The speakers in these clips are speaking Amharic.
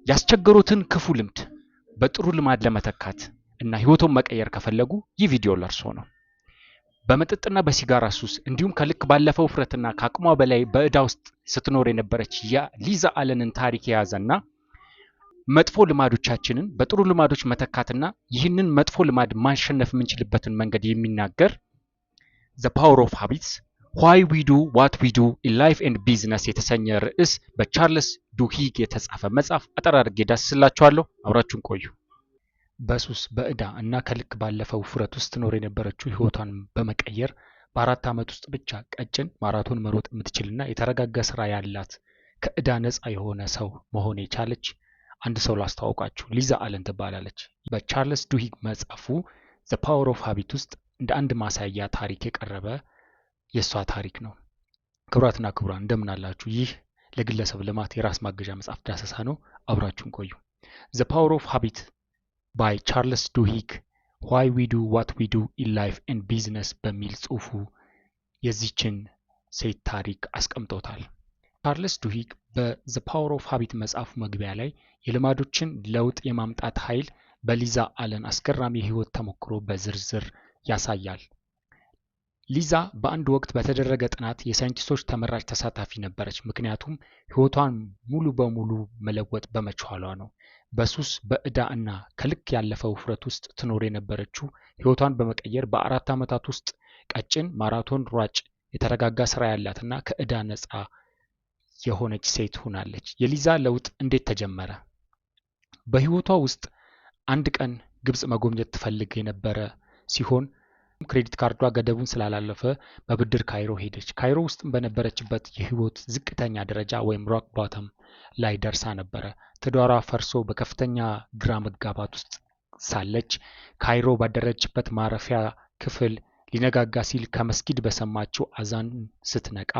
ያስቸገሩትን ክፉ ልምድ በጥሩ ልማድ ለመተካት እና ህይወቶን መቀየር ከፈለጉ ይህ ቪዲዮ ለርሶ ነው። በመጠጥና በሲጋራ ሱስ እንዲሁም ከልክ ባለፈው ውፍረትና ከአቅሟ በላይ በዕዳ ውስጥ ስትኖር የነበረች የሊዛ አለንን ታሪክ የያዘና መጥፎ ልማዶቻችንን በጥሩ ልማዶች መተካትና ይህንን መጥፎ ልማድ ማሸነፍ የምንችልበትን መንገድ የሚናገር The Power of Habits Why We Do What We Do in Life and Business የተሰኘ ርዕስ በቻርልስ ዱሂግ የተጻፈ መጽሐፍ አጠር አድርጌ ዳስስላችኋለሁ። አብራችሁን ቆዩ። በሱስ በዕዳ እና ከልክ ባለፈው ውፍረት ውስጥ ትኖር የነበረችው ህይወቷን በመቀየር በ4 ዓመት ውስጥ ብቻ ቀጭን ማራቶን መሮጥ የምትችልና የተረጋጋ ስራ ያላት ከዕዳ ነፃ የሆነ ሰው መሆን የቻለች አንድ ሰው ላስተዋውቃችሁ። ሊዛ አለን ትባላለች። በቻርልስ ዱሂግ መጽሐፉ The Power of Habit ውስጥ እንደ አንድ ማሳያ ታሪክ የቀረበ የሷ ታሪክ ነው። ክቡራትና ክቡራን እንደምን አላችሁ? ይህ ለግለሰብ ልማት የራስ ማገዣ መጽሐፍ ዳሰሳ ነው። አብራችሁን ቆዩ። The Power of Habit by ቻርልስ ዱሂግ Why We Do What We Do in Life and Business በሚል ጽሑፉ የዚችን ሴት ታሪክ አስቀምጦታል። ቻርልስ ዱሂግ በThe Power of Habit መጽሐፉ መግቢያ ላይ የልማዶችን ለውጥ የማምጣት ኃይል በሊዛ አለን አስገራሚ የህይወት ተሞክሮ በዝርዝር ያሳያል። ሊዛ በአንድ ወቅት በተደረገ ጥናት የሳይንቲስቶች ተመራጭ ተሳታፊ ነበረች። ምክንያቱም ህይወቷን ሙሉ በሙሉ መለወጥ በመቻሏ ነው። በሱስ በዕዳ እና ከልክ ያለፈው ውፍረት ውስጥ ትኖር የነበረችው ህይወቷን በመቀየር በ4 ዓመታት ውስጥ ቀጭን ማራቶን ሯጭ፣ የተረጋጋ ስራ ያላትና ከዕዳ ነፃ የሆነች ሴት ሆናለች። የሊዛ ለውጥ እንዴት ተጀመረ? በህይወቷ ውስጥ አንድ ቀን ግብጽ መጎብኘት ትፈልግ የነበረ ሲሆን ክሬዲት ካርዷ ገደቡን ስላላለፈ በብድር ካይሮ ሄደች። ካይሮ ውስጥ በነበረችበት የህይወት ዝቅተኛ ደረጃ ወይም ሮክ ቦተም ላይ ደርሳ ነበረ። ትዳሯ ፈርሶ በከፍተኛ ግራ መጋባት ውስጥ ሳለች ካይሮ ባደረችበት ማረፊያ ክፍል ሊነጋጋ ሲል ከመስጊድ በሰማችው አዛን ስትነቃ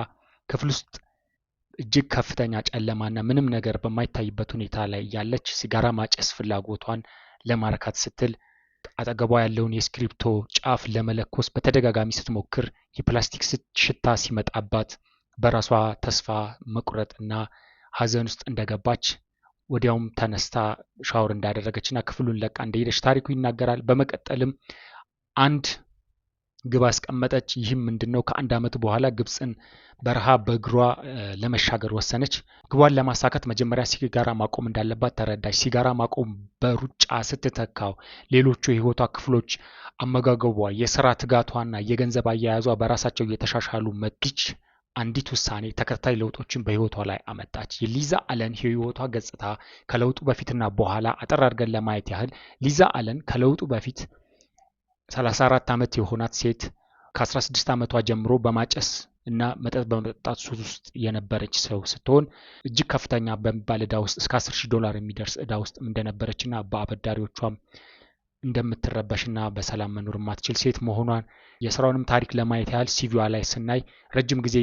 ክፍል ውስጥ እጅግ ከፍተኛ ጨለማና ምንም ነገር በማይታይበት ሁኔታ ላይ ያለች ሲጋራ ማጨስ ፍላጎቷን ለማረካት ስትል አጠገቧ ያለውን የስክሪፕቶ ጫፍ ለመለኮስ በተደጋጋሚ ስትሞክር የፕላስቲክ ሽታ ሲመጣባት በራሷ ተስፋ መቁረጥና ሀዘን ውስጥ እንደገባች ወዲያውም ተነስታ ሻወር እንዳደረገችና ክፍሉን ለቃ እንደሄደች ታሪኩ ይናገራል። በመቀጠልም አንድ ግብ አስቀመጠች። ይህም ምንድነው? ከ1 ዓመት በኋላ ግብጽን በረሃ በእግሯ ለመሻገር ወሰነች። ግቧን ለማሳካት መጀመሪያ ሲጋራ ማቆም እንዳለባት ተረዳች። ሲጋራ ማቆም በሩጫ ስትተካው ሌሎቹ የህይወቷ ክፍሎች አመጋገቧ፣ የስራ ትጋቷና የገንዘብ አያያዟ በራሳቸው እየተሻሻሉ መጥች። አንዲት ውሳኔ ተከታታይ ለውጦችን በህይወቷ ላይ አመጣች። የሊዛ አለን የህይወቷ ገጽታ ከለውጡ በፊትና በኋላ አጠር አድርገን ለማየት ያህል ሊዛ አለን ከለውጡ በፊት 34 ዓመት የሆናት ሴት ከ16 ዓመቷ ጀምሮ በማጨስ እና መጠጥ በመጠጣት ሱስ ውስጥ የነበረች ሰው ስትሆን እጅግ ከፍተኛ በሚባል ዕዳ ውስጥ እስከ $10,000 የሚደርስ ዕዳ ውስጥ እንደነበረችና በአበዳሪዎቿም እንደምትረበሽና በሰላም መኖር የማትችል ሴት መሆኗን የስራውንም ታሪክ ለማየት ያህል ሲቪዋ ላይ ስናይ ረጅም ጊዜ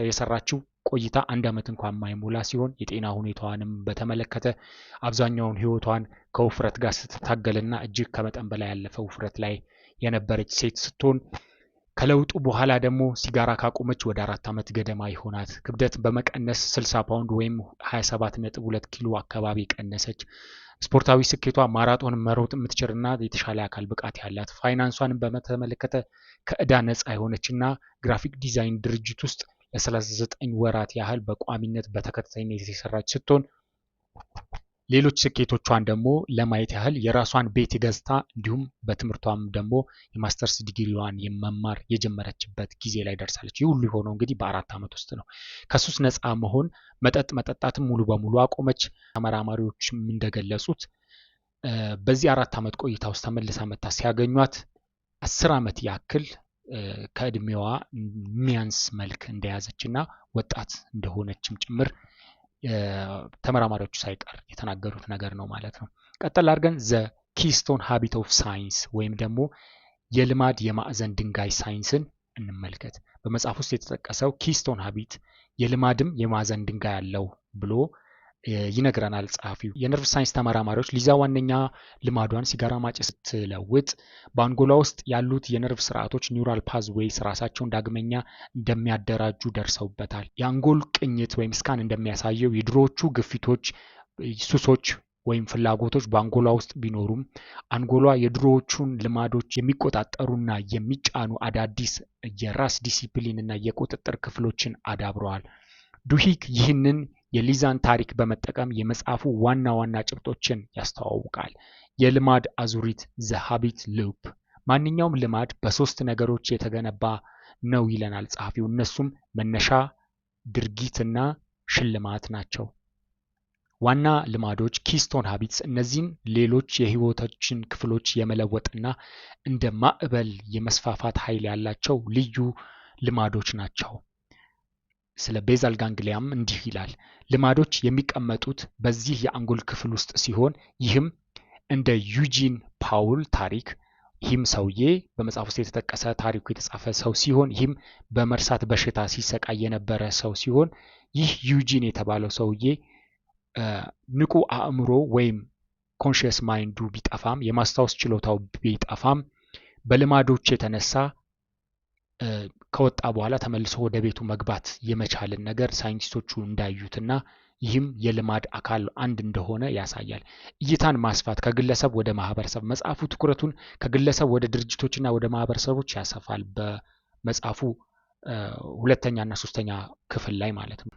የሰራችው ቆይታ 1 ዓመት እንኳን የማይሞላ ሲሆን የጤና ሁኔታዋንም በተመለከተ አብዛኛውን ህይወቷን ከውፍረት ጋር ስትታገልና እጅግ ከመጠን በላይ ያለፈ ውፍረት ላይ የነበረች ሴት ስትሆን ከለውጡ በኋላ ደግሞ ሲጋራ ካቆመች ወደ 4 ዓመት ገደማ ይሆናት። ክብደት በመቀነስ 60 ፓውንድ ወይም 27.2 ኪሎ አካባቢ ቀነሰች። ስፖርታዊ ስኬቷ ማራቶን መሮጥ የምትችልና የተሻለ አካል ብቃት ያላት፣ ፋይናንሷንም በተመለከተ ከዕዳ ነፃ የሆነችና ግራፊክ ዲዛይን ድርጅት ውስጥ ለ39 ወራት ያህል በቋሚነት በተከታታይነት የሰራች ስትሆን ሌሎች ስኬቶቿን ደግሞ ለማየት ያህል የራሷን ቤት ገዝታ እንዲሁም በትምህርቷም ደግሞ የማስተርስ ዲግሪዋን የመማር የጀመረችበት ጊዜ ላይ ደርሳለች። ይህ ሁሉ የሆነው እንግዲህ በ4 ዓመት ውስጥ ነው። ከሱስ ነፃ መሆን መጠጣትም ሙሉ በሙሉ አቆመች። ተመራማሪዎችም እንደገለጹት በዚህ 4 ዓመት ቆይታ ውስጥ ተመልሳ መታ ሲያገኟት 10 ዓመት ያክል ከእድሜዋ የሚያንስ መልክ እንደያዘችና ወጣት እንደሆነችም ጭምር ተመራማሪዎቹ ሳይቀር የተናገሩት ነገር ነው ማለት ነው። ቀጥል አድርገን ዘ ኪስቶን ሃቢት ኦፍ ሳይንስ ወይም ደግሞ የልማድ የማዕዘን ድንጋይ ሳይንስን እንመልከት። በመጽሐፍ ውስጥ የተጠቀሰው ኪስቶን ሃቢት የልማድም የማዕዘን ድንጋይ ያለው ብሎ ይነግረናል ጸሐፊው። የነርቭ ሳይንስ ተመራማሪዎች ሊዛ ዋነኛ ልማዷን ሲጋራ ማጨስ ስትለውጥ በአንጎሏ ውስጥ ያሉት የነርቭ ስርዓቶች ኒውራል ፓዝዌይስ ራሳቸውን ዳግመኛ እንደሚያደራጁ ደርሰውበታል። የአንጎል ቅኝት ወይም ስካን እንደሚያሳየው የድሮዎቹ ግፊቶች ሱሶች ወይም ፍላጎቶች በአንጎሏ ውስጥ ቢኖሩም አንጎሏ የድሮዎቹን ልማዶች የሚቆጣጠሩና የሚጫኑ አዳዲስ የራስ ዲሲፕሊን እና የቁጥጥር ክፍሎችን አዳብረዋል። ዱሂክ ይህንን የሊዛን ታሪክ በመጠቀም የመጽሐፉ ዋና ዋና ጭብጦችን ያስተዋውቃል። የልማድ አዙሪት ዘ ሃቢት ሉፕ። ማንኛውም ልማድ በሶስት ነገሮች የተገነባ ነው ይለናል ጸሐፊው። እነሱም መነሻ፣ ድርጊትና ሽልማት ናቸው። ዋና ልማዶች ኪስቶን ሃቢትስ እነዚህን ሌሎች የህይወታችን ክፍሎች የመለወጥና እንደ ማዕበል የመስፋፋት ኃይል ያላቸው ልዩ ልማዶች ናቸው። ስለ ቤዛል ጋንግሊያም እንዲህ ይላል። ልማዶች የሚቀመጡት በዚህ የአንጎል ክፍል ውስጥ ሲሆን ይህም እንደ ዩጂን ፓውል ታሪክ ይህም ሰውዬ በመጽሐፍ ውስጥ የተጠቀሰ ታሪኩ የተጻፈ ሰው ሲሆን ይህም በመርሳት በሽታ ሲሰቃይ የነበረ ሰው ሲሆን ይህ ዩጂን የተባለው ሰውዬ ንቁ አእምሮ ወይም ኮንሽየስ ማይንዱ ቢጠፋም የማስታወስ ችሎታው ቢጠፋም በልማዶች የተነሳ ከወጣ በኋላ ተመልሶ ወደ ቤቱ መግባት የመቻልን ነገር ሳይንቲስቶቹ እንዳዩትና ይህም የልማድ አካል አንድ እንደሆነ ያሳያል። እይታን ማስፋት ከግለሰብ ወደ ማህበረሰብ። መጽሐፉ ትኩረቱን ከግለሰብ ወደ ድርጅቶችና ወደ ማህበረሰቦች ያሰፋል። በመጽሐፉ ሁለተኛና ሶስተኛ ክፍል ላይ ማለት ነው።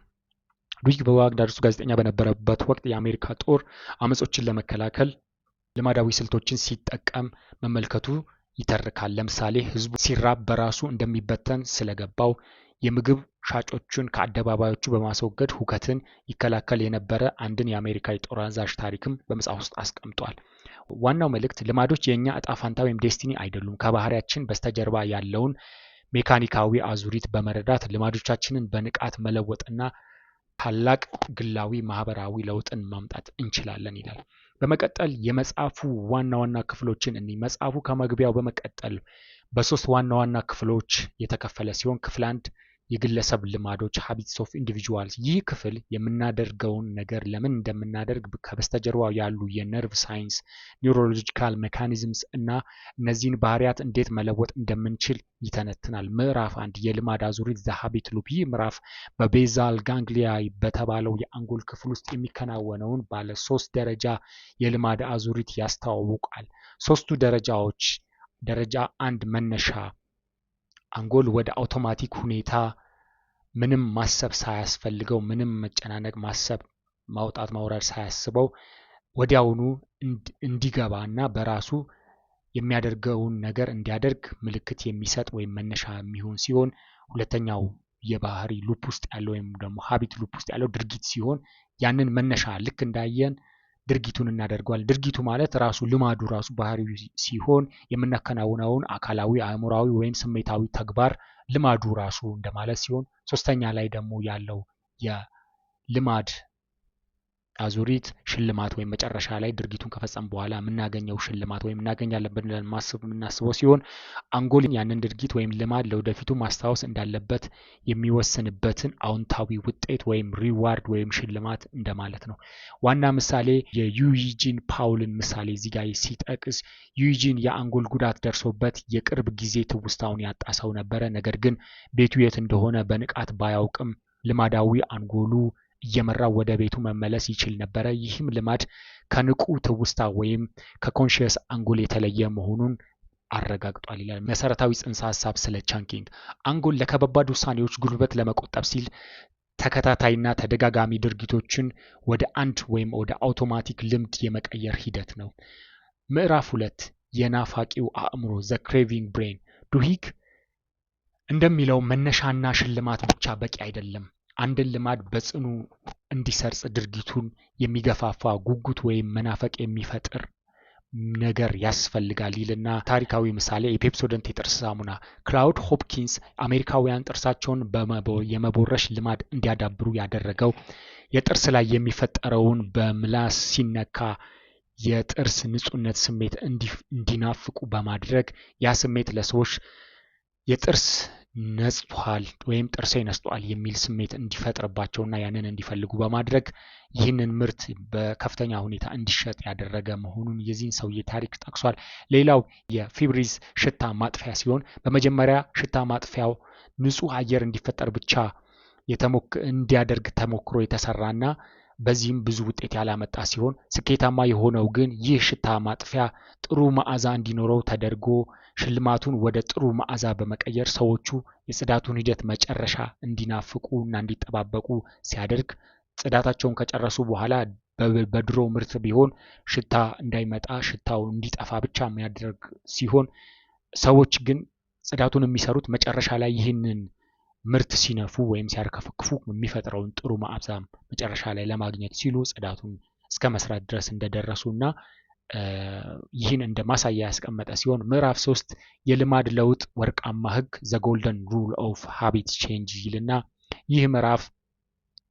ዱሂክ በባግዳድ ውስጥ ጋዜጠኛ በነበረበት ወቅት የአሜሪካ ጦር አመጾችን ለመከላከል ልማዳዊ ስልቶችን ሲጠቀም መመልከቱ ይተርካል። ለምሳሌ ህዝቡ ሲራብ በራሱ እንደሚበተን ስለገባው የምግብ ሻጮችን ከአደባባዮቹ በማስወገድ ሁከትን ይከላከል የነበረ አንድን የአሜሪካ የጦር አዛዥ ታሪክም በመጽሐፍ ውስጥ አስቀምጧል። ዋናው መልእክት ልማዶች የእኛ እጣ ፋንታ ወይም ዴስቲኒ አይደሉም። ከባህሪያችን በስተጀርባ ያለውን ሜካኒካዊ አዙሪት በመረዳት ልማዶቻችንን በንቃት መለወጥና ታላቅ ግላዊ ማህበራዊ ለውጥን ማምጣት እንችላለን ይላል። በመቀጠል የመጽሐፉ ዋና ዋና ክፍሎችን እንይ። መጽሐፉ ከመግቢያው በመቀጠል በሶስት ዋና ዋና ክፍሎች የተከፈለ ሲሆን ክፍል 1 የግለሰብ ልማዶች ሃቢትስ ኦፍ ኢንዲቪጁዋልስ። ይህ ክፍል የምናደርገውን ነገር ለምን እንደምናደርግ ከበስተጀርባው ያሉ የነርቭ ሳይንስ ኒውሮሎጂካል ሜካኒዝምስ እና እነዚህን ባህሪያት እንዴት መለወጥ እንደምንችል ይተነትናል። ምዕራፍ 1 የልማድ አዙሪት ዘ ሃቢት ሉፕ። ይህ ምዕራፍ በቤዛል ጋንግሊያ በተባለው የአንጎል ክፍል ውስጥ የሚከናወነውን ባለ 3 ደረጃ የልማድ አዙሪት ያስተዋውቃል። ሶስቱ ደረጃዎች ደረጃ 1 መነሻ አንጎል ወደ አውቶማቲክ ሁኔታ ምንም ማሰብ ሳያስፈልገው ምንም መጨናነቅ ማሰብ ማውጣት ማውረድ ሳያስበው ወዲያውኑ እንዲገባና በራሱ የሚያደርገውን ነገር እንዲያደርግ ምልክት የሚሰጥ ወይም መነሻ የሚሆን ሲሆን ሁለተኛው የባህሪ ሉፕ ውስጥ ያለው ወይም ደግሞ ሃቢት ሉፕ ውስጥ ያለው ድርጊት ሲሆን ያንን መነሻ ልክ እንዳየን ድርጊቱን እናደርገዋለን። ድርጊቱ ማለት ራሱ ልማዱ ራሱ ባህሪው ሲሆን የምናከናውነውን አካላዊ፣ አእምሯዊ ወይም ስሜታዊ ተግባር ልማዱ ራሱ እንደማለት ሲሆን ሶስተኛ ላይ ደግሞ ያለው የልማድ አዙሪት ሽልማት ወይም መጨረሻ ላይ ድርጊቱን ከፈጸም በኋላ የምናገኘው ሽልማት ወይም እናገኛለን ብለን የምናስበው ሲሆን አንጎል ያንን ድርጊት ወይም ልማድ ለወደፊቱ ማስታወስ እንዳለበት የሚወስንበትን አዎንታዊ ውጤት ወይም ሪዋርድ ወይም ሽልማት እንደማለት ነው። ዋና ምሳሌ የዩጂን ፓውልን ምሳሌ እዚህ ጋር ሲጠቅስ ዩጂን የአንጎል ጉዳት ደርሶበት የቅርብ ጊዜ ትውስታውን ያጣ ሰው ነበረ። ነገር ግን ቤቱ የት እንደሆነ በንቃት ባያውቅም ልማዳዊ አንጎሉ እየመራው ወደ ቤቱ መመለስ ይችል ነበረ። ይህም ልማድ ከንቁ ትውስታ ወይም ከኮንሽየስ አንጎል የተለየ መሆኑን አረጋግጧል ይላል። መሰረታዊ ጽንሰ ሐሳብ ስለ ቻንኪንግ። አንጎል ለከባድ ውሳኔዎች ጉልበት ለመቆጠብ ሲል ተከታታይና ተደጋጋሚ ድርጊቶችን ወደ አንድ ወይም ወደ አውቶማቲክ ልምድ የመቀየር ሂደት ነው። ምዕራፍ 2 የናፋቂው አእምሮ ዘ ክሬቪንግ ብሬን። ዱሂክ እንደሚለው መነሻና ሽልማት ብቻ በቂ አይደለም። አንድን ልማድ በጽኑ እንዲሰርጽ ድርጊቱን የሚገፋፋ ጉጉት ወይም መናፈቅ የሚፈጥር ነገር ያስፈልጋል ይልና ታሪካዊ ምሳሌ የፔፕሶደንት የጥርስ ሳሙና። ክላውድ ሆፕኪንስ አሜሪካውያን ጥርሳቸውን የመቦረሽ ልማድ እንዲያዳብሩ ያደረገው የጥርስ ላይ የሚፈጠረውን በምላስ ሲነካ የጥርስ ንጹህነት ስሜት እንዲናፍቁ በማድረግ ያ ስሜት ለሰዎች የጥርስ ነጽቷል ወይም ጥርሴ ነስቷል የሚል ስሜት እንዲፈጥርባቸውና ያንን እንዲፈልጉ በማድረግ ይህንን ምርት በከፍተኛ ሁኔታ እንዲሸጥ ያደረገ መሆኑን የዚህን ሰውዬ ታሪክ ጠቅሷል። ሌላው የፊብሪዝ ሽታ ማጥፊያ ሲሆን በመጀመሪያ ሽታ ማጥፊያው ንጹህ አየር እንዲፈጠር ብቻ እንዲያደርግ ተሞክሮ የተሰራና በዚህም ብዙ ውጤት ያላመጣ ሲሆን ስኬታማ የሆነው ግን ይህ ሽታ ማጥፊያ ጥሩ መዓዛ እንዲኖረው ተደርጎ ሽልማቱን ወደ ጥሩ መዓዛ በመቀየር ሰዎቹ የጽዳቱን ሂደት መጨረሻ እንዲናፍቁ እና እንዲጠባበቁ ሲያደርግ ጽዳታቸውን ከጨረሱ በኋላ በድሮ ምርት ቢሆን ሽታ እንዳይመጣ ሽታው እንዲጠፋ ብቻ የሚያደርግ ሲሆን ሰዎች ግን ጽዳቱን የሚሰሩት መጨረሻ ላይ ይህንን ምርት ሲነፉ ወይም ሲያርከፈክፉ የሚፈጥረውን ጥሩ መዓዛ መጨረሻ ላይ ለማግኘት ሲሉ ጽዳቱን እስከ መስራት ድረስ እንደደረሱና ይህን እንደ ማሳያ ያስቀመጠ ሲሆን ምዕራፍ 3 የልማድ ለውጥ ወርቃማ ህግ ዘ ጎልደን ሩል ኦፍ ሃቢት ቼንጅ ይልና ይህ ምዕራፍ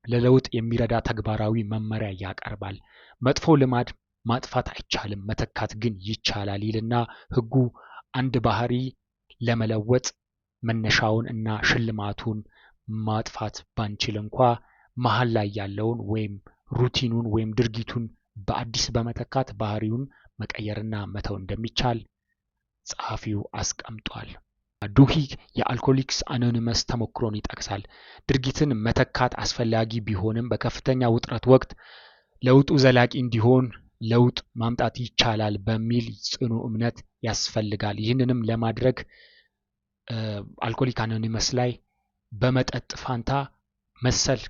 ለለውጥ የሚረዳ ተግባራዊ መመሪያ ያቀርባል። መጥፎ ልማድ ማጥፋት አይቻልም፣ መተካት ግን ይቻላል ይልና ህጉ አንድ ባህሪ ለመለወጥ መነሻውን እና ሽልማቱን ማጥፋት ባንችል እንኳ መሀል ላይ ያለውን ወይም ሩቲኑን ወይም ድርጊቱን በአዲስ በመተካት ባህሪውን መቀየርና መተው እንደሚቻል ጸሐፊው አስቀምጧል። ዱሂግ የአልኮሊክስ አኖኒመስ ተሞክሮን ይጠቅሳል። ድርጊትን መተካት አስፈላጊ ቢሆንም በከፍተኛ ውጥረት ወቅት ለውጡ ዘላቂ እንዲሆን ለውጥ ማምጣት ይቻላል በሚል ጽኑ እምነት ያስፈልጋል። ይህንንም ለማድረግ አልኮሊክ አኖኒመስ ላይ በመጠጥ ፋንታ መሰል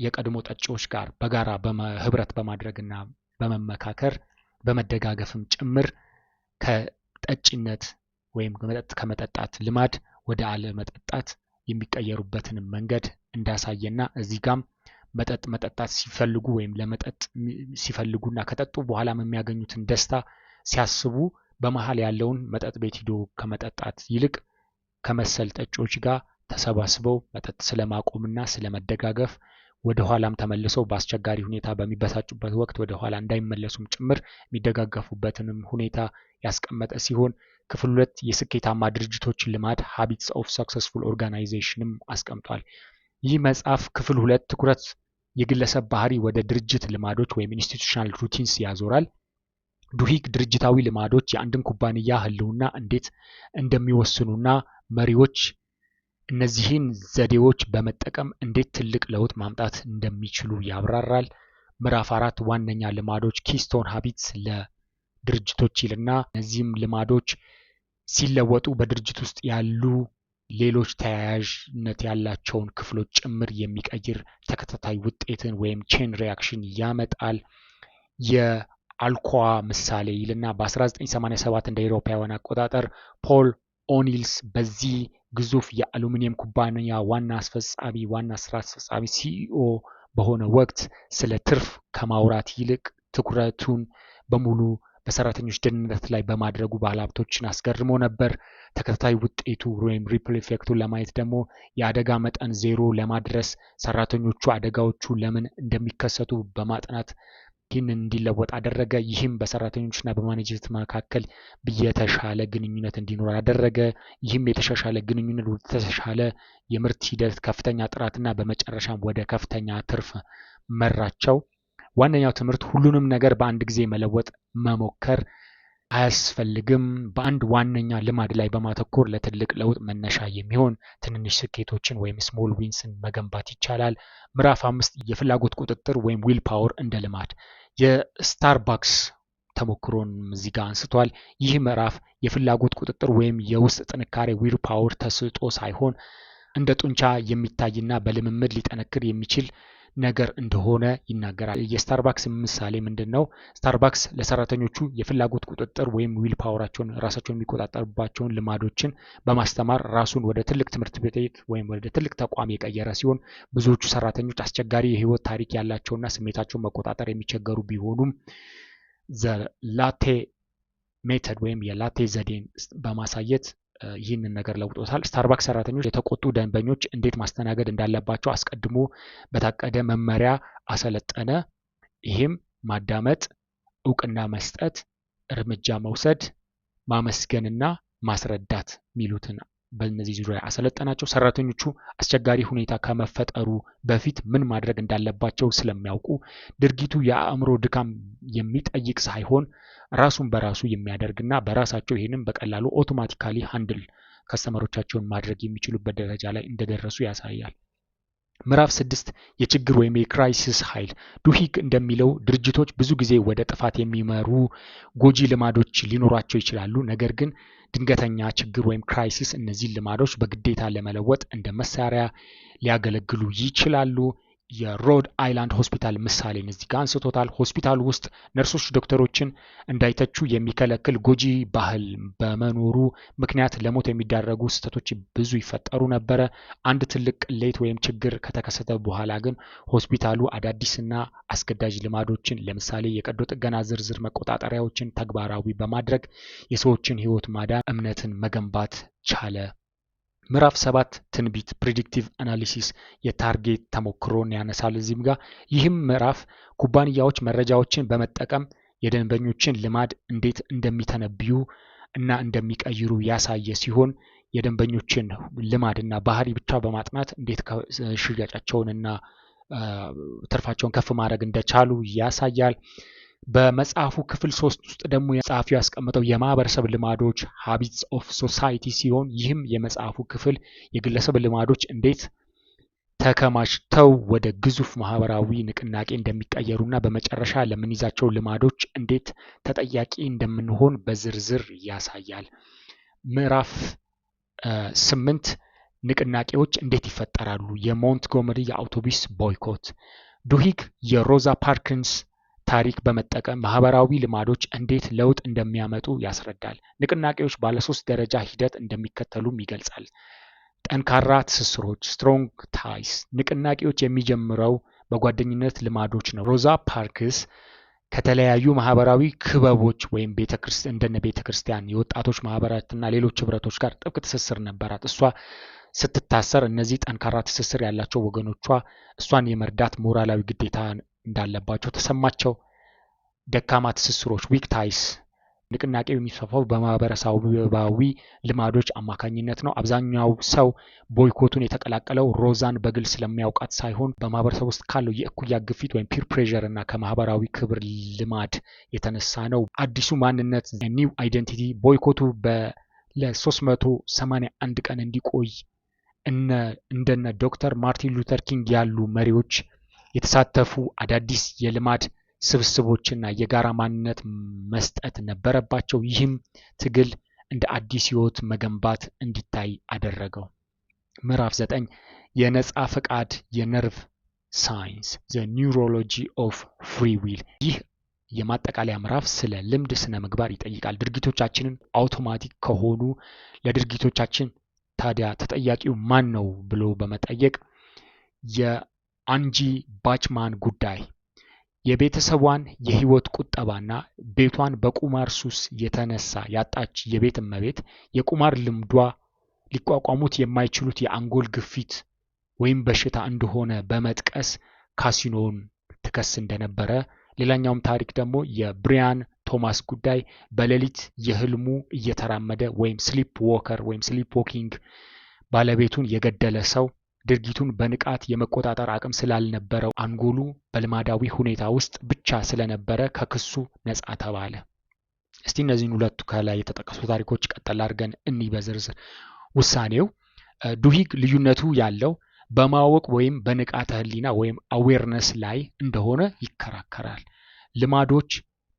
የቀድሞ ጠጪዎች ጋር በጋራ ህብረት በማድረግና በመመካከር በመደጋገፍም ጭምር ከጠጪነት ወይም መጠጥ ከመጠጣት ልማድ ወደ አለመጠጣት የሚቀየሩበትን መንገድ እንዳሳየና እዚህ ጋም መጠጥ መጠጣት ሲፈልጉ ወይም ለመጠጥ ሲፈልጉና ከጠጡ በኋላም የሚያገኙትን ደስታ ሲያስቡ በመሃል ያለውን መጠጥ ቤት ሂዶ ከመጠጣት ይልቅ ከመሰል ጠጪዎች ጋር ተሰባስበው መጠጥ ስለማቆምና ስለመደጋገፍ ወደ ኋላም ተመልሰው በአስቸጋሪ ሁኔታ በሚበሳጩበት ወቅት ወደ ኋላ እንዳይመለሱም ጭምር የሚደጋገፉበትንም ሁኔታ ያስቀመጠ ሲሆን ክፍል 2 የስኬታማ ድርጅቶች ልማድ ሃቢትስ ኦፍ ሰክሰስፉል ኦርጋናይዜሽንም አስቀምጧል። ይህ መጽሐፍ ክፍል 2 ትኩረት የግለሰብ ባህሪ ወደ ድርጅት ልማዶች ወይም ኢንስቲቱሽናል ሩቲንስ ያዞራል። ዱሂግ ድርጅታዊ ልማዶች የአንድን ኩባንያ ህልውና እንዴት እንደሚወስኑና መሪዎች እነዚህን ዘዴዎች በመጠቀም እንዴት ትልቅ ለውጥ ማምጣት እንደሚችሉ ያብራራል። ምዕራፍ 4 ዋነኛ ልማዶች ኪስቶን ሃቢትስ ለድርጅቶች ይልና እነዚህም ልማዶች ሲለወጡ በድርጅት ውስጥ ያሉ ሌሎች ተያያዥነት ያላቸውን ክፍሎች ጭምር የሚቀይር ተከታታይ ውጤትን ወይም ቼን ሪያክሽን ያመጣል። የአልኮዋ ምሳሌ ይልና በ1987 እንደ አውሮፓውያን አቆጣጠር ፖል ኦኒልስ በዚህ ግዙፍ የአሉሚኒየም ኩባንያ ዋና ስራ አስፈጻሚ ሲኢኦ በሆነ ወቅት ስለ ትርፍ ከማውራት ይልቅ ትኩረቱን በሙሉ በሰራተኞች ደህንነት ላይ በማድረጉ ባለሀብቶችን አስገርሞ ነበር። ተከታታይ ውጤቱ ወይም ሪፕል ኢፌክቱን ለማየት ደግሞ የአደጋ መጠን 0 ለማድረስ ሰራተኞቹ አደጋዎቹ ለምን እንደሚከሰቱ በማጥናት ይህንን እንዲለወጥ አደረገ። ይህም በሰራተኞችና በማኔጅመንት መካከል የተሻለ ግንኙነት እንዲኖር አደረገ። ይህም የተሻሻለ ግንኙነት ወደ ተሻለ የምርት ሂደት፣ ከፍተኛ ጥራትና በመጨረሻም ወደ ከፍተኛ ትርፍ መራቸው። ዋነኛው ትምህርት ሁሉንም ነገር በአንድ ጊዜ መለወጥ መሞከር አያስፈልግም። በአንድ ዋነኛ ልማድ ላይ በማተኮር ለትልቅ ለውጥ መነሻ የሚሆን ትንንሽ ስኬቶችን ወይም ስሞል ዊንስን መገንባት ይቻላል። ምዕራፍ 5 የፍላጎት ቁጥጥር ወይም ዊል ፓወር እንደ ልማድ የስታርባክስ ተሞክሮን እዚህ ጋር አንስቷል። ይህ ምዕራፍ የፍላጎት ቁጥጥር ወይም የውስጥ ጥንካሬ ዊል ፓወር ተሰጥኦ ሳይሆን እንደ ጡንቻ የሚታይና በልምምድ ሊጠነክር የሚችል ነገር እንደሆነ ይናገራል። የስታርባክስ ምሳሌ ምንድነው? ስታርባክስ ለሰራተኞቹ የፍላጎት ቁጥጥር ወይም ዊል ፓወራቸውን ራሳቸውን የሚቆጣጠሩባቸውን ልማዶችን በማስተማር ራሱን ወደ ትልቅ ትምህርት ቤት ወይም ወደ ትልቅ ተቋም የቀየረ ሲሆን ብዙዎቹ ሰራተኞች አስቸጋሪ የህይወት ታሪክ ያላቸውና ስሜታቸውን መቆጣጠር የሚቸገሩ ቢሆኑም ላቴ ሜተድ ወይም የላቴ ዘዴን በማሳየት ይህንን ነገር ለውጦታል። ስታርባክስ ሰራተኞች የተቆጡ ደንበኞች እንዴት ማስተናገድ እንዳለባቸው አስቀድሞ በታቀደ መመሪያ አሰለጠነ። ይህም ማዳመጥ፣ እውቅና መስጠት፣ እርምጃ መውሰድ፣ ማመስገንና ማስረዳት የሚሉትን በእነዚህ ዙሪያ አሰለጠናቸው። ሰራተኞቹ አስቸጋሪ ሁኔታ ከመፈጠሩ በፊት ምን ማድረግ እንዳለባቸው ስለሚያውቁ ድርጊቱ የአእምሮ ድካም የሚጠይቅ ሳይሆን ራሱን በራሱ የሚያደርግና በራሳቸው ይህንን በቀላሉ ኦቶማቲካሊ ሃንድል ከስተመሮቻቸውን ማድረግ የሚችሉበት ደረጃ ላይ እንደደረሱ ያሳያል። ምዕራፍ 6 የችግር ወይም የክራይሲስ ኃይል። ዱሂግ እንደሚለው ድርጅቶች ብዙ ጊዜ ወደ ጥፋት የሚመሩ ጎጂ ልማዶች ሊኖራቸው ይችላሉ። ነገር ግን ድንገተኛ ችግር ወይም ክራይሲስ እነዚህን ልማዶች በግዴታ ለመለወጥ እንደ መሳሪያ ሊያገለግሉ ይችላሉ። የሮድ አይላንድ ሆስፒታል ምሳሌን እዚህ ጋር አንስቶታል። ሆስፒታል ውስጥ ነርሶች ዶክተሮችን እንዳይተቹ የሚከለክል ጎጂ ባህል በመኖሩ ምክንያት ለሞት የሚዳረጉ ስህተቶች ብዙ ይፈጠሩ ነበረ። አንድ ትልቅ ቅሌት ወይም ችግር ከተከሰተ በኋላ ግን ሆስፒታሉ አዳዲስና አስገዳጅ ልማዶችን ለምሳሌ የቀዶ ጥገና ዝርዝር መቆጣጠሪያዎችን ተግባራዊ በማድረግ የሰዎችን ሕይወት ማዳን እምነትን መገንባት ቻለ። ምዕራፍ 7 ትንቢት ፕሪዲክቲቭ አናሊሲስ የታርጌት ተሞክሮን ያነሳል እዚህም ጋር። ይህም ምዕራፍ ኩባንያዎች መረጃዎችን በመጠቀም የደንበኞችን ልማድ እንዴት እንደሚተነብዩ እና እንደሚቀይሩ ያሳየ ሲሆን የደንበኞችን ልማድና ባህሪ ብቻ በማጥናት እንዴት ሽያጫቸውንና ትርፋቸውን ከፍ ማድረግ እንደቻሉ ያሳያል። በመጽሐፉ ክፍል 3 ውስጥ ደግሞ ጸሐፊው ያስቀመጠው የማህበረሰብ ልማዶች ሃቢትስ ኦፍ ሶሳይቲ ሲሆን ይህም የመጽሐፉ ክፍል የግለሰብ ልማዶች እንዴት ተከማችተው ወደ ግዙፍ ማህበራዊ ንቅናቄ እንደሚቀየሩና በመጨረሻ ለምንይዛቸው ልማዶች እንዴት ተጠያቂ እንደምንሆን በዝርዝር ያሳያል። ምዕራፍ 8 ንቅናቄዎች እንዴት ይፈጠራሉ? የሞንትጎመሪ የአውቶቡስ ቦይኮት። ዱሂግ የሮዛ ፓርክንስ ታሪክ በመጠቀም ማህበራዊ ልማዶች እንዴት ለውጥ እንደሚያመጡ ያስረዳል። ንቅናቄዎች ባለሶስት ደረጃ ሂደት እንደሚከተሉም ይገልጻል። ጠንካራ ትስስሮች ስትሮንግ ታይስ። ንቅናቄዎች የሚጀምረው በጓደኝነት ልማዶች ነው። ሮዛ ፓርክስ ከተለያዩ ማህበራዊ ክበቦች ወይም እንደነ ቤተክርስቲያን፣ የወጣቶች ማህበራትና ሌሎች ህብረቶች ጋር ጥብቅ ትስስር ነበራት። እሷ ስትታሰር እነዚህ ጠንካራ ትስስር ያላቸው ወገኖቿ እሷን የመርዳት ሞራላዊ ግዴታ እንዳለባቸው ተሰማቸው። ደካማ ትስስሮች ዊክ ታይስ። ንቅናቄው የሚስፋፋው በማህበረሰባዊ ልማዶች አማካኝነት ነው። አብዛኛው ሰው ቦይኮቱን የተቀላቀለው ሮዛን በግል ስለሚያውቃት ሳይሆን በማህበረሰብ ውስጥ ካለው የእኩያ ግፊት ወይም ፒር ፕሬዠር እና ከማህበራዊ ክብር ልማድ የተነሳ ነው። አዲሱ ማንነት ኒው አይደንቲቲ። ቦይኮቱ ለ381 ቀን እንዲቆይ እንደነ ዶክተር ማርቲን ሉተር ኪንግ ያሉ መሪዎች የተሳተፉ አዳዲስ የልማድ ስብስቦችና የጋራ ማንነት መስጠት ነበረባቸው። ይህም ትግል እንደ አዲስ ህይወት መገንባት እንዲታይ አደረገው። ምዕራፍ 9 የነጻ ፈቃድ የነርቭ ሳይንስ ዘ ኒውሮሎጂ ኦፍ ፍሪ ዊል። ይህ የማጠቃለያ ምዕራፍ ስለ ልምድ ስነ ምግባር ይጠይቃል። ድርጊቶቻችንን አውቶማቲክ ከሆኑ ለድርጊቶቻችን ታዲያ ተጠያቂው ማን ነው ብሎ በመጠየቅ የአንጂ ባችማን ጉዳይ የቤተሰቧን የህይወት ቁጠባና ቤቷን በቁማር ሱስ የተነሳ ያጣች የቤት እመቤት የቁማር ልምዷ ሊቋቋሙት የማይችሉት የአንጎል ግፊት ወይም በሽታ እንደሆነ በመጥቀስ ካሲኖን ትከስ እንደነበረ። ሌላኛውም ታሪክ ደግሞ የብሪያን ቶማስ ጉዳይ በሌሊት የህልሙ እየተራመደ ወይም ስሊፕ ዎከር ወይም ስሊፕ ዎኪንግ ባለቤቱን የገደለ ሰው ድርጊቱን በንቃት የመቆጣጠር አቅም ስላልነበረው አንጎሉ በልማዳዊ ሁኔታ ውስጥ ብቻ ስለነበረ ከክሱ ነጻ ተባለ። እስቲ እነዚህን ሁለቱ ከላይ የተጠቀሱ ታሪኮች ቀጠል አድርገን እንይ በዝርዝር። ውሳኔው ዱሂግ ልዩነቱ ያለው በማወቅ ወይም በንቃተ ህሊና ወይም አዌርነስ ላይ እንደሆነ ይከራከራል። ልማዶች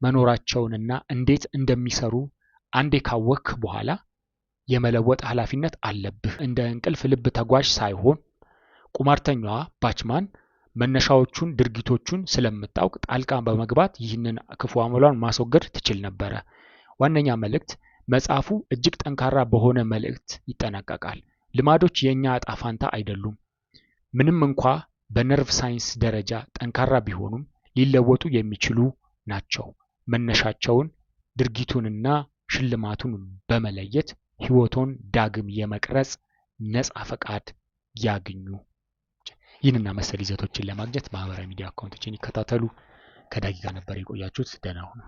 መኖራቸውንና እንዴት እንደሚሰሩ አንዴ ካወክ በኋላ የመለወጥ ኃላፊነት አለብህ። እንደ እንቅልፍ ልብ ተጓዥ ሳይሆን ቁማርተኛዋ ባችማን መነሻዎቹን ድርጊቶቹን ስለምታውቅ ጣልቃ በመግባት ይህንን ክፉ አመሏን ማስወገድ ትችል ነበረ። ዋነኛ መልእክት መጽሐፉ እጅግ ጠንካራ በሆነ መልእክት ይጠናቀቃል። ልማዶች የኛ ዕጣ ፋንታ አይደሉም። ምንም እንኳ በነርቭ ሳይንስ ደረጃ ጠንካራ ቢሆኑም ሊለወጡ የሚችሉ ናቸው። መነሻቸውን ድርጊቱንና ሽልማቱን በመለየት ህይወቶን ዳግም የመቅረጽ ነጻ ፈቃድ ያግኙ። ይህንና መሰል ይዘቶችን ለማግኘት ማህበራዊ ሚዲያ አካውንቶችን ይከታተሉ። ከዳጊ ጋር ነበር የቆያችሁት። ደህና ሁኑ።